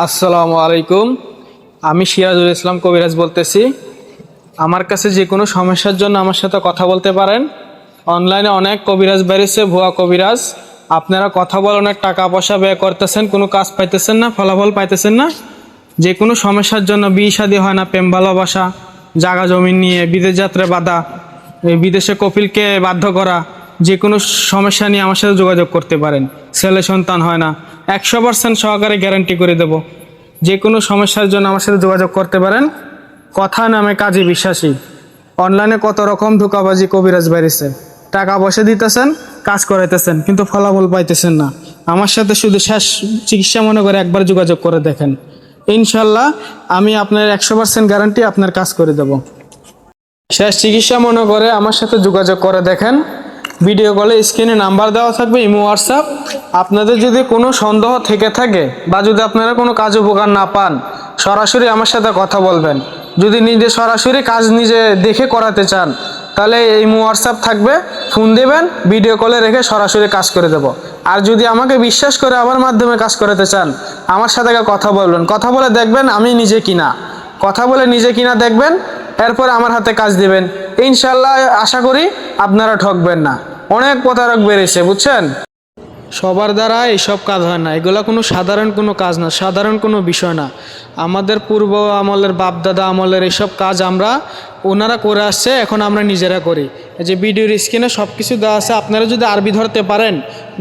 আসসালামু আলাইকুম। আমি সিরাজুল ইসলাম কবিরাজ বলতেছি। আমার কাছে যে কোনো সমস্যার জন্য আমার সাথে কথা বলতে পারেন। অনলাইনে অনেক কবিরাজ বেরিয়েছে, ভুয়া কবিরাজ। আপনারা কথা বলে অনেক টাকা পয়সা ব্যয় করতেছেন, কোনো কাজ পাইতেছেন না, ফলাফল পাইতেছেন না। যে কোনো সমস্যার জন্য বিয়ে শাদী হয় না, প্রেম ভালোবাসা, জায়গা জমিন নিয়ে বিদেশ যাত্রা বাধা, এই বিদেশে কপিলকে বাধ্য করা, যে কোনো সমস্যা নিয়ে আমার সাথে যোগাযোগ করতে পারেন। ছেলে সন্তান হয় না, 100% সহকারে গ্যারান্টি করে দেব। যে কোনো সমস্যার জন্য আমার সাথে যোগাযোগ করতে পারেন। কথা নামে কাজে বিশ্বাসী। অনলাইনে কত রকম ধোঁকাবাজি কবিরাজ বেরিয়েছে, টাকা পয়সা দিতেছেন, কাজ করাইতেছেন, কিন্তু ফলাফল পাইতেছেন না। আমার সাথে শুধু শেষ চিকিৎসা মনে করে একবার যোগাযোগ করে দেখেন, ইনশাল্লাহ আমি আপনার 100% গ্যারান্টি আপনার কাজ করে দেব। শেষ চিকিৎসা মনে করে আমার সাথে যোগাযোগ করে দেখেন। ভিডিও কলে স্ক্রিনে নাম্বার দেওয়া থাকবে, ইমো হোয়াটসঅ্যাপ। আপনাদের যদি কোনো সন্দেহ থেকে থাকে বা যদি আপনারা কোনো কাজ উপকার না পান, সরাসরি আমার সাথে কথা বলবেন। যদি নিজে সরাসরি কাজ নিজে দেখে করাতে চান, তাহলে এই ইমো হোয়াটসঅ্যাপ থাকবে, ফোন দেবেন, ভিডিও কলে রেখে সরাসরি কাজ করে দেব। আর যদি আমাকে বিশ্বাস করে আমার মাধ্যমে কাজ করাতে চান, আমার সাথে কথা বলবেন, কথা বলে দেখবেন আমি নিজে কিনা, কথা বলে নিজে কিনা দেখবেন, এরপর আমার হাতে কাজ দিবেন। ইনশাল্লাহ আশা করি আপনারা ঠকবেন না। অনেক প্রতারক বেরিয়েছে, বুঝছেন। সবার দ্বারা এইসব কাজ হয় না, এগুলো কোনো সাধারণ কোনো কাজ না, সাধারণ কোনো বিষয় না। আমাদের পূর্ব আমলের বাপদাদা আমলের এইসব কাজ ওনারা করে আসছে, এখন আমরা নিজেরা করি। এই যে ভিডিওর স্ক্রিনে সব কিছু দেওয়া আছে, আপনারা যদি আরবি ধরতে পারেন,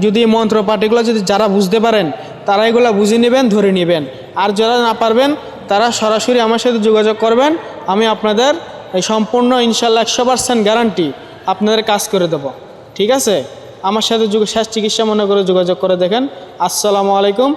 যদি মন্ত্র পাঠিগুলো যদি যারা বুঝতে পারেন, তারা এগুলো বুঝে নেবেন, ধরে নেবেন। আর যারা না পারবেন, তারা সরাসরি আমার সাথে যোগাযোগ করবেন। আমি আপনাদের এই সম্পূর্ণ ইনশাল্লাহ 100% গ্যারান্টি আপনাদের কাজ করে দেব। ঠিক আছে, আমার সাথে শেষ চিকিৎসা মনে করে যোগাযোগ করে দেখেন। আসসালামু আলাইকুম।